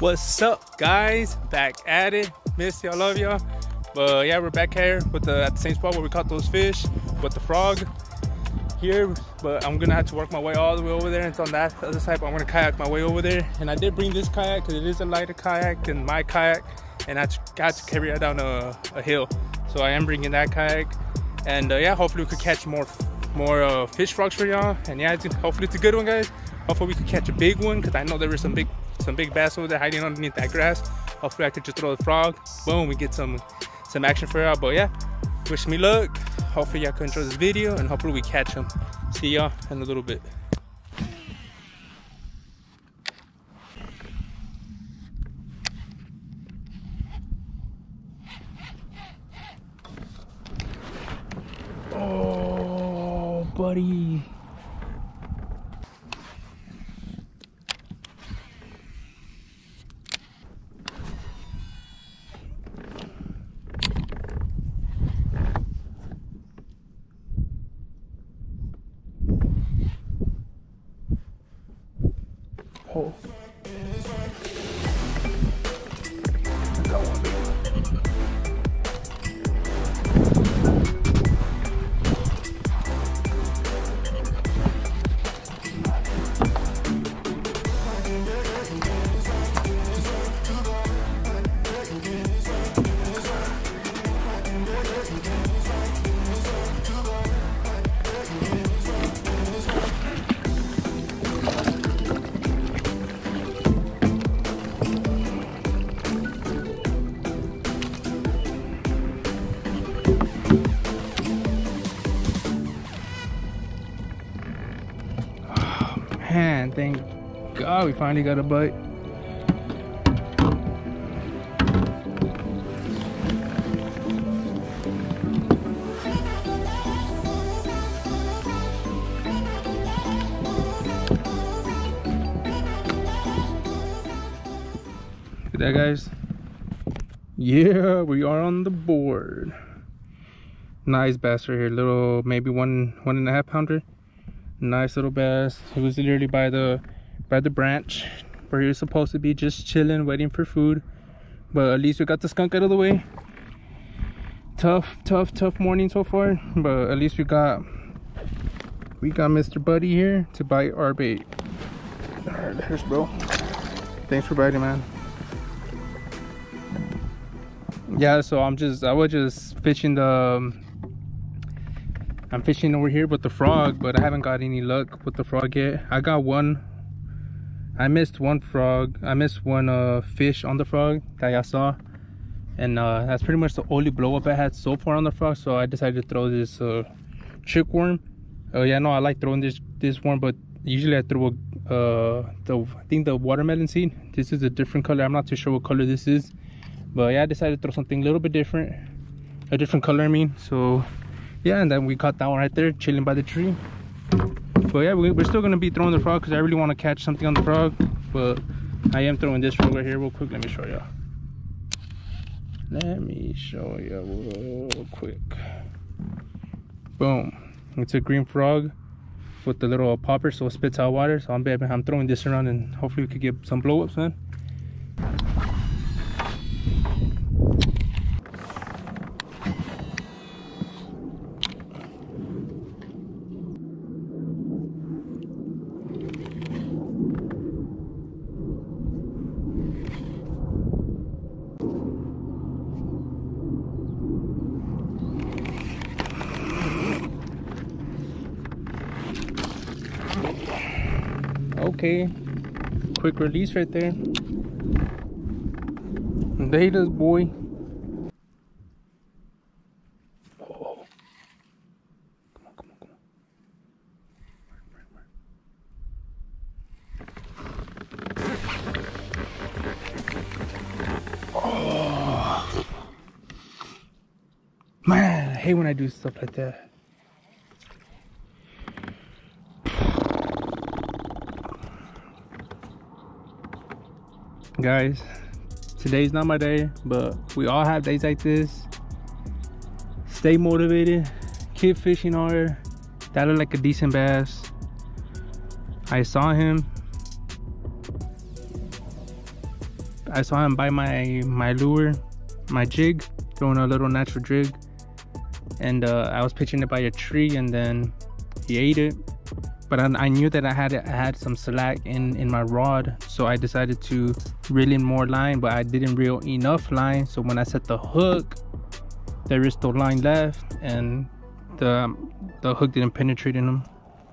What's up, guys? Back at it. Miss y'all, love y'all. But yeah, we're back here with at the same spot where we caught those fish with the frog here. But I'm gonna have to work my way all the way over there, and on that other side I'm gonna kayak my way over there. And I did bring this kayak because it is a lighter kayak than my kayak, and I had to carry it down a hill. So I am bringing that kayak, and yeah, hopefully we could catch more fish frogs for y'all. And yeah, hopefully it's a good one, guys. Hopefully we could catch a big one, because I know there were some big bass over there hiding underneath that grass. Hopefully I could just throw the frog, boom, we get some action for y'all. But yeah, wish me luck. Hopefully y'all can enjoy this video, and hopefully we catch them. See y'all in a little bit. Oh, buddy. Oh. Man, thank God we finally got a bite. Look at that, guys. Yeah, we are on the board. Nice bass right here, little, maybe one and a half pounder. Nice little bass. He was literally by the branch where he was supposed to be, just chilling, waiting for food. But at least we got the skunk out of the way. Tough morning so far, but at least we got Mr. Buddy here to bite our bait. All right, there's bro. Thanks for biting, man. Yeah, so I was just fishing I'm fishing over here with the frog, but I haven't got any luck with the frog yet. I missed one fish on the frog that y'all saw, and that's pretty much the only blow up I had so far on the frog. So I decided to throw this trick worm. Yeah, no, I like throwing this worm, but usually I throw I think the watermelon seed. This is a different color. I'm not too sure what color this is, but yeah, I decided to throw something a little bit different, a different color, I mean. So yeah, and then we caught that one right there, chilling by the tree. But yeah, we're still gonna be throwing the frog, because I really want to catch something on the frog. But I am throwing this frog right here real quick. Let me show y'all. Real quick. Boom. It's a green frog with the little popper, so it spits out water. So I'm throwing this around, and hopefully we could get some blow ups, man. Okay, quick release right there. There he does, boy. Oh, come on. Oh man, I hate when I do stuff like that. Guys, today's not my day, but we all have days like this. Stay motivated, keep fishing hard. That looked like a decent bass. I saw him. I saw him buy my lure, my jig, throwing a little natural jig, and I was pitching it by a tree, and then he ate it. But I knew that I had some slack in my rod, so I decided to reel in more line, but I didn't reel enough line. So when I set the hook, there is still line left, and the hook didn't penetrate in him.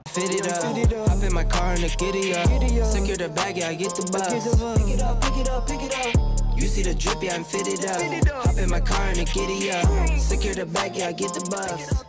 Fit it up, hop in my car and get it up. Secure the bag, yeah, I get the bus. Pick it up, pick it up, pick it up. You see the drip, yeah, I'm fitted up. Hop in my car and get it up. Secure the bag, yeah, I get the bus.